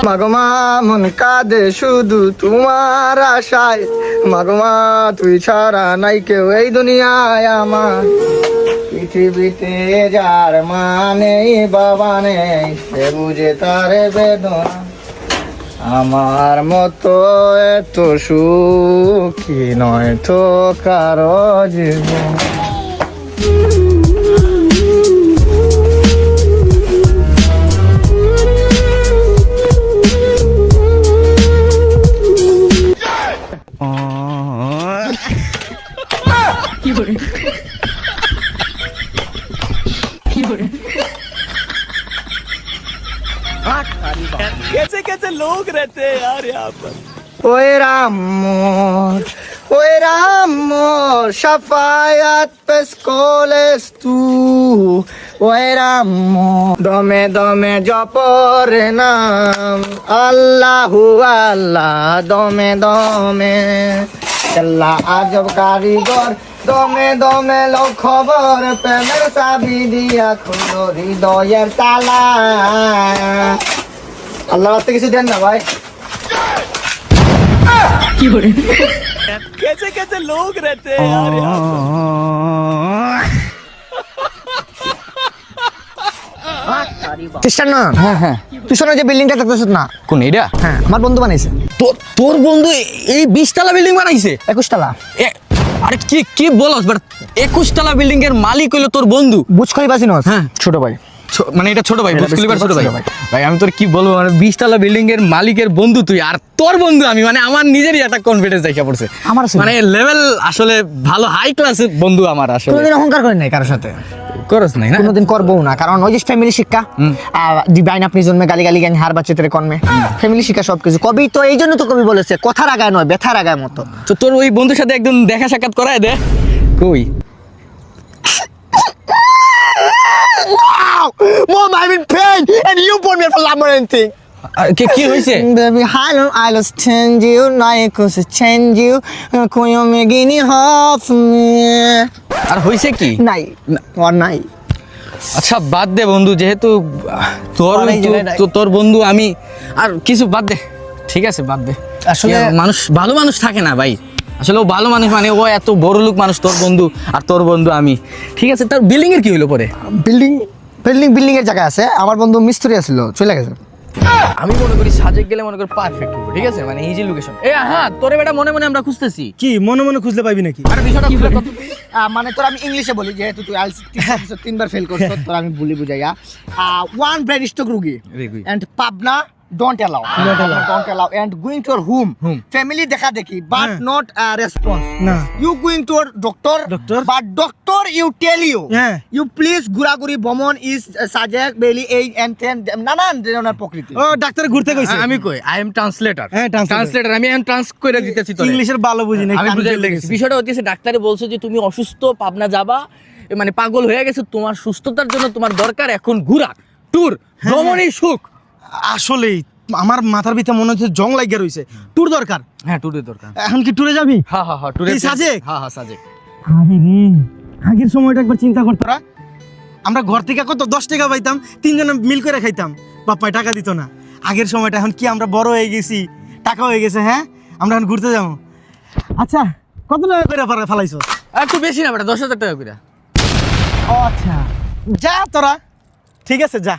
মাগমা মন কাঁদে শুধু তোমার আশায়, মাগমা তুই ছাড়া নাই কেউ এই দুনিয়ায় আমার। পৃথিবীতে যার মানে বাবা নেই, সে বুঝে তার বেদনা। আমার মতো এত সুখী নয় তো কারো জীবন। कैसे कैसे लोग रहते हैं यार यहाँ पर। ওই রাম মোর শাফায়াত পেশ কোলেস তু। ওই রাম দমে দমে জপর নাম আল্লাহু আল্লাহ, দমে দমে আল্লাহ আজব কারিগর, দমে দমে লো খবর, প্রেমের চাবি দিয়া খুলো হৃদয়ের তালা। আল্লাহ রাতে কিছু দেন না ভাই। कैसे कैसे लोग रहते हैं यार यहाँ पर। খ্রিস্টান না? হ্যাঁ হ্যাঁ, পিছনে যে বিল্ডিংটা দেখতেছ না, কোন এটা? হ্যাঁ আমার বন্ধু বানাইছে। তোর বন্ধু এই 20 তলা বিল্ডিং বানাইছে? 21 তলা। আরে কি কি বলস? বাট 21 তলা বিল্ডিং এর মালিক হইলো তোর বন্ধু? বুঝ খলিফা চিনোস? হ্যাঁ। ছোট ভাই। মানে এটা ছোট ভাই, এটা বুঝ খলিফার ছোট ভাই। ছোট ভাই। ভাই আমি তোর কি বলবো, মানে 20 তলা বিল্ডিং এর মালিকের বন্ধু তুই, আর তোর বন্ধু আমি, মানে আমার নিজেরই একটা কনফিডেন্স দেখা পড়ছে। আমার আছে। মানে লেভেল আসলে ভালো, হাই ক্লাসের বন্ধু আমার আসলে। কোনোদিন অহংকার করেন নাই কারোর সাথে, করস নাই না? কোনোদিন করবো না, কারণ ওই যে ফ্যামিলি শিক্ষা। দিবাইন আপনি জন্মে গালি গালি জ্ঞান হার বাচ্চা তেরে কর্মে, ফ্যামিলি শিক্ষা সবকিছু। কবি তো এই জন্য তো কবি বলেছে কথার আগায় নয় ব্যথার আগায় মতো। তো তোর ওই বন্ধুর সাথে একদম দেখা সাক্ষাৎ করায় দে। কই? Mom, I'm in pain and you put me for labyrinthing. কি হইছে? Baby, I lost change you, now I could change you. Koyo megini half me. আর হইছে কি? নাই, or নাই। আচ্ছা বাদ দে বন্ধু, যেহেতু তোর বন্ধু আমি, আর কিছু বাদ দে, ঠিক আছে বাদ দে। আসলে মানুষ ভালো মানুষ থাকে না ভাই, আসলে ও ভালো মানুষ, মানে ও এত বড় লোক মানুষ তোর বন্ধু, আর তোর বন্ধু আমি। ঠিক আছে, তার বিল্ডিং এর কি হইলো পরে? বিল্ডিং এর জায়গা আছে, আমার বন্ধু মিস্ত্রি আছিল, চলে গেছে। আমি মনে করি সাজেক গেলে মনে করি পারফেক্ট হবে, ঠিক আছে, মানে ইজি লোকেশন। হ্যাঁ, তোরে বেটা মনে মনে আমরা খুঁজতেছি। কি মনে মনে খুঁজলে পাইবি নাকি? আরে বিষয়টা খুলে কত? মানে তোর আমি ইংলিশে বলি, যেহেতু তুই আইএলটিএস 3বার ফেল করছিস, তোর আমি বলি বুঝাইয়া। ওয়ান ব্রেন স্ট্রোক রোগী and Pabna don't allow and going to your home family dekha dekhi but not a response. না You going to your doctor but doctor you tell you you please guraguri bomon is sajak belly and then nanan ধরনের প্রকৃতি। ও doctor ঘুরতে কইছে। আমি কই I am translator. হ্যাঁ, translator আমি trans করে দিতেছি তোরে। ইংলিশের ভালো বুঝি না, আমি বুঝাই লেগেছি। বিষয়টা হচ্ছে ডাক্তারে বলছে যে তুমি অসুস্থ, পাবনা যাবা, মানে পাগল হয়ে গেছে, তোমার সুস্থতার জন্য তোমার দরকার এখন ঘোরা, ট্যুর, ভ্রমণই সুখ। আসলেই আমার মাথার ভিতরে মনে হচ্ছে জং লাগিয়ে রইছে। ট্যুর দরকার। হ্যাঁ, ট্যুরের দরকার। এখন কি ট্যুরে যাবি? হ্যাঁ ট্যুরে। এই সাজেক? হ্যাঁ সাজেক। আরে রে, আগের সময়টা একবার চিন্তা করতরা। আমরা ঘর থেকে কত 10 টাকা পাইতাম, তিনজনে মিল করে খাইতাম, বাপ্পাই টাকা দিত না। আগের সময়টা, এখন কি আমরা বড় হয়ে গেছি, টাকা হয়ে গেছে, হ্যাঁ আমরা এখন ঘুরতে যাবো। আচ্ছা কত টাকা করে ফালাইছো? একটু বেশি না বেটা, 10,000 টাকা করে। ও আচ্ছা, যা তোরা, ঠিক আছে যা।